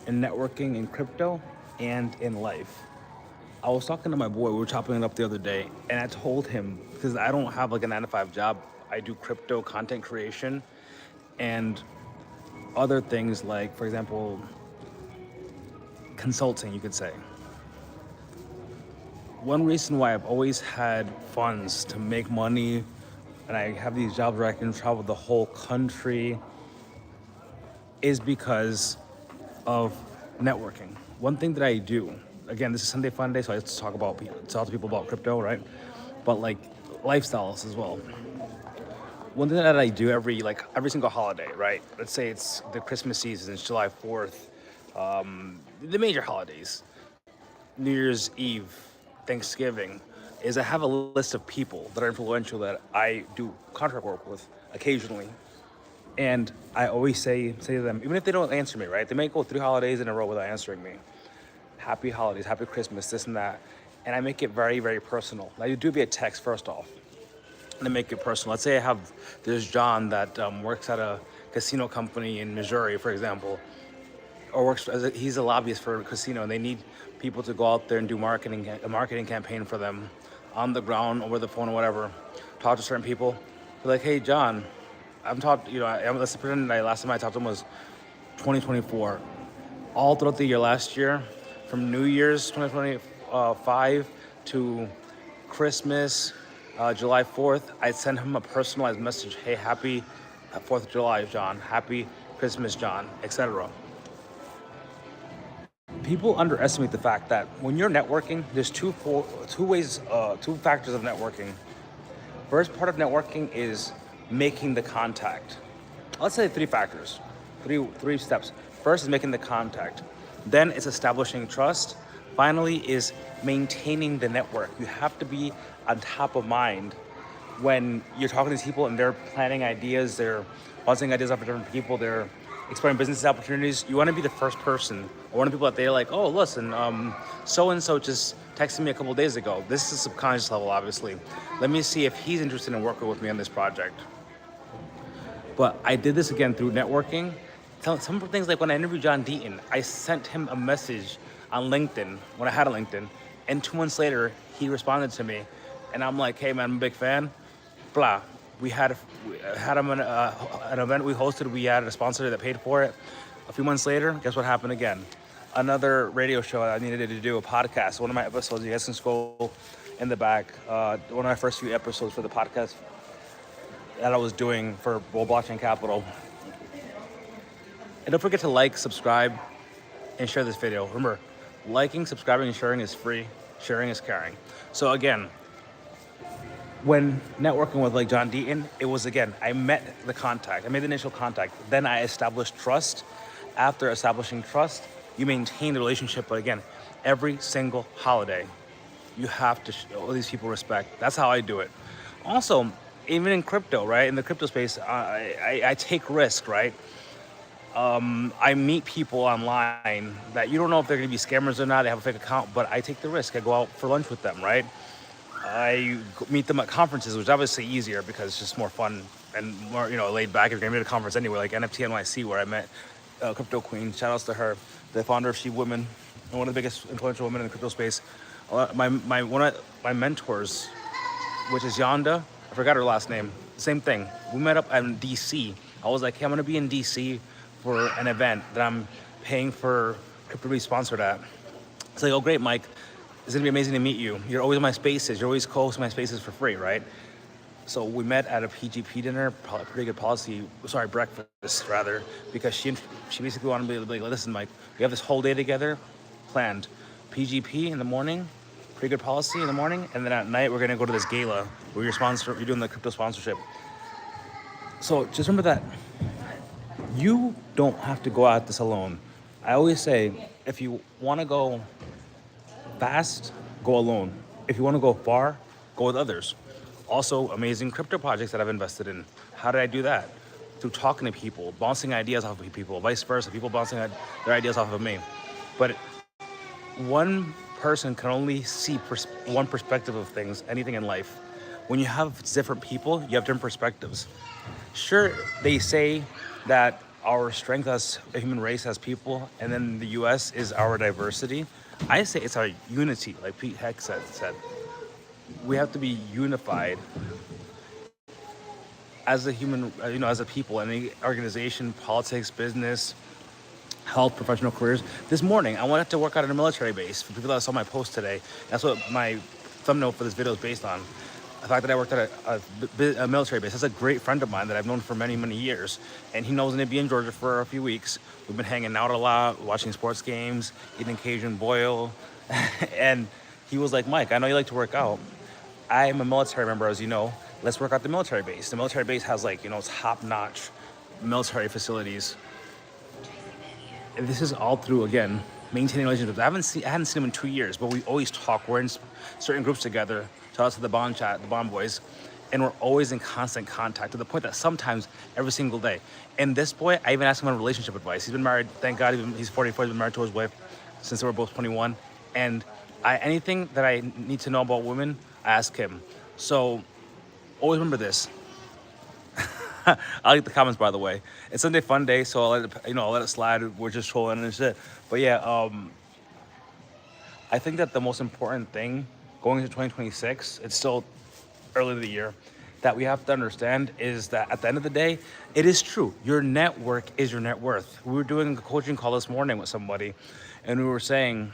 in networking in crypto and in life. I was talking to my boy, we were chopping it up the other day, and I told him, because I don't have like a 9 to 5 job, I do crypto content creation and other things like, for example, consulting, you could say. One reason why I've always had funds to make money and I have these jobs where I can travel the whole country is because of networking. One thing that I do, again, this is Sunday Fun Day, so I have to talk to people about crypto, right? But like lifestyles as well. One thing that I do every single holiday, right? Let's say it's the Christmas season, it's July 4th, the major holidays, New Year's Eve, Thanksgiving, is I have a list of people that are influential that I do contract work with occasionally. And I always say to them, even if they don't answer me, right? They may go 3 holidays in a row without answering me. Happy holidays, happy Christmas, this and that. And I make it very, very personal. I do via text first off. And I make it personal. Let's say there's John that works at a casino company in Missouri, for example, or he's a lobbyist for a casino, and they need people to go out there and do a marketing campaign for them on the ground, over the phone, or whatever. Talk to certain people. Be like, hey, John, let's pretend that last time I talked to him was 2024. All throughout the year last year, from New Year's 2025 to Christmas, July 4th, I sent him a personalized message. Hey, happy 4th of July, John. Happy Christmas, John, etc. People underestimate the fact that when you're networking, there's two factors of networking. First part of networking is making the contact. Let's say 3 factors, three steps. First is making the contact. Then it's establishing trust. Finally is maintaining the network. You have to be on top of mind when you're talking to these people and they're planning ideas, they're bouncing ideas off of different people, they're exploring business opportunities. You want to be the first person or one of the people that they're like, oh, listen, so-and-so just texted me a couple days ago. This is subconscious level, obviously. Let me see if he's interested in working with me on this project. But I did this again through networking. Some things like when I interviewed John Deaton, I sent him a message on LinkedIn when I had a LinkedIn, and 2 months later, he responded to me, and I'm like, hey man, I'm a big fan, blah. We had him an event we hosted. We had a sponsor that paid for it. A few months later, guess what happened again? Another radio show I needed to do, a podcast. One of my episodes, you guys can scroll in the back. One of my first few episodes for the podcast that I was doing for Blockchain Capital. And don't forget to like, subscribe, and share this video. Remember, liking, subscribing, and sharing is free. Sharing is caring. So again, when networking with like John Deaton, it was again, I met the contact. I made the initial contact. Then I established trust. After establishing trust, you maintain the relationship. But again, every single holiday, you have to show these people respect. That's how I do it. Also, even in crypto, right? In the crypto space, I take risk, right? I meet people online that you don't know if they're going to be scammers or not. They have a fake account, but I take the risk. I go out for lunch with them, right? I meet them at conferences, which is obviously easier because it's just more fun and more, laid back. If you're going to be at a conference anyway, like NFT NYC, where I met Crypto Queen. Shout outs to her, the founder of She Women, and one of the biggest influential women in the crypto space. One of my mentors, which is Yonda, I forgot her last name. Same thing. We met up in DC. I was like, hey, I'm going to be in DC for an event that I'm paying for crypto to be sponsored at. It's like, oh, great, Mike. It's gonna be amazing to meet you. You're always in my spaces. You're always co-hosting my spaces for free, right? So we met at a PGP dinner, probably pretty good breakfast rather, because she basically wanted me to be like, listen, Mike, we have this whole day together planned. PGP in the morning, pretty good policy in the morning, and then at night we're gonna go to this gala where you're doing the crypto sponsorship. So just remember that you don't have to go at this alone. I always say, if you wanna go fast, go alone. If you want to go far, go with others. Also, amazing crypto projects that I've invested in. How did I do that? Through talking to people, bouncing ideas off of people, vice versa, people bouncing their ideas off of me. But one person can only see one perspective of things, anything in life. When you have different people, you have different perspectives. Sure, they say that our strength as a human race, as people, and then the U.S. is our diversity. I say it's our unity, like Pete Heck said. We have to be unified as a human, as a people, any organization, politics, business, health, professional careers. This morning, I wanted to work out at a military base. For people that saw my post today, that's what my thumbnail for this video is based on. The fact that I worked at a military base. That's a great friend of mine that I've known for many, many years. And he knows me to be in Georgia for a few weeks. We've been hanging out a lot, watching sports games, eating Cajun boil. And he was like, Mike, I know you like to work out. I am a military member, as you know. Let's work out the military base. The military base has top-notch military facilities. And this is all through, again, maintaining relationships. I hadn't seen him in 2 years, but we always talk. We're in certain groups together. Shout out to the Bond chat, the Bond boys. And we're always in constant contact to the point that sometimes every single day. And this boy, I even asked him on relationship advice. He's been married, thank God, he's 44, he's been married to his wife since they were both 21. And anything that I need to know about women, I ask him. So always remember this. I like the comments, by the way. It's Sunday fun day, so I'll let it slide. We're just trolling and shit. But yeah, I think that the most important thing going into 2026, it's still early in the year, that we have to understand is that at the end of the day, it is true. Your network is your net worth. We were doing a coaching call this morning with somebody, and we were saying,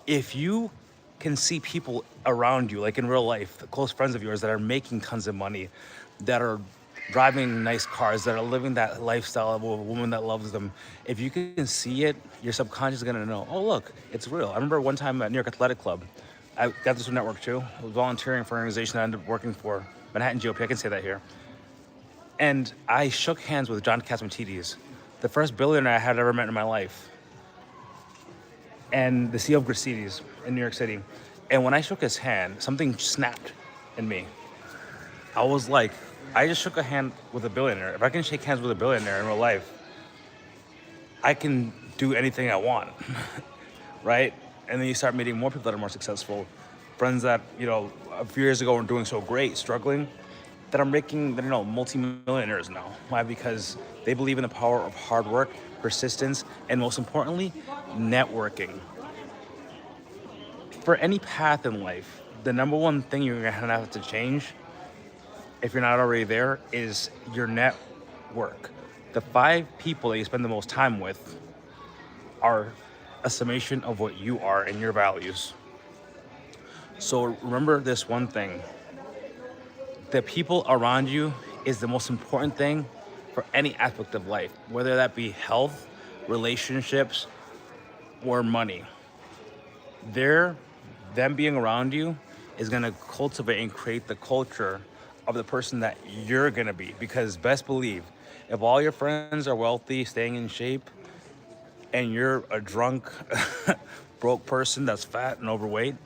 if you can see people around you, like in real life, the close friends of yours that are making tons of money, that are driving nice cars, that are living that lifestyle of a woman that loves them, if you can see it, your subconscious is gonna know, oh look, it's real. I remember one time at New York Athletic Club, I got this network too. I was volunteering for an organization I ended up working for, Manhattan GOP, I can say that here. And I shook hands with John Catsimatidis, the first billionaire I had ever met in my life, and the CEO of Graciti's in New York City. And when I shook his hand, something snapped in me. I was like, I just shook a hand with a billionaire. If I can shake hands with a billionaire in real life, I can do anything I want, right? And then you start meeting more people that are more successful, friends that, a few years ago were doing so great, struggling, that are making, multi-millionaires now. Why? Because they believe in the power of hard work, persistence, and most importantly, networking. For any path in life, the number one thing you're gonna have to change, if you're not already there, is your network. The 5 people that you spend the most time with are a summation of what you are and your values. So remember this one thing. The people around you is the most important thing for any aspect of life, whether that be health, relationships, or money. Them being around you is gonna cultivate and create the culture of the person that you're gonna be. Because best believe, if all your friends are wealthy, staying in shape, and you're a drunk, broke person that's fat and overweight,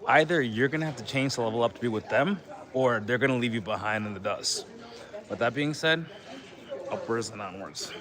either you're gonna have to change to level up to be with them, or they're gonna leave you behind in the dust. With that being said, upwards and onwards.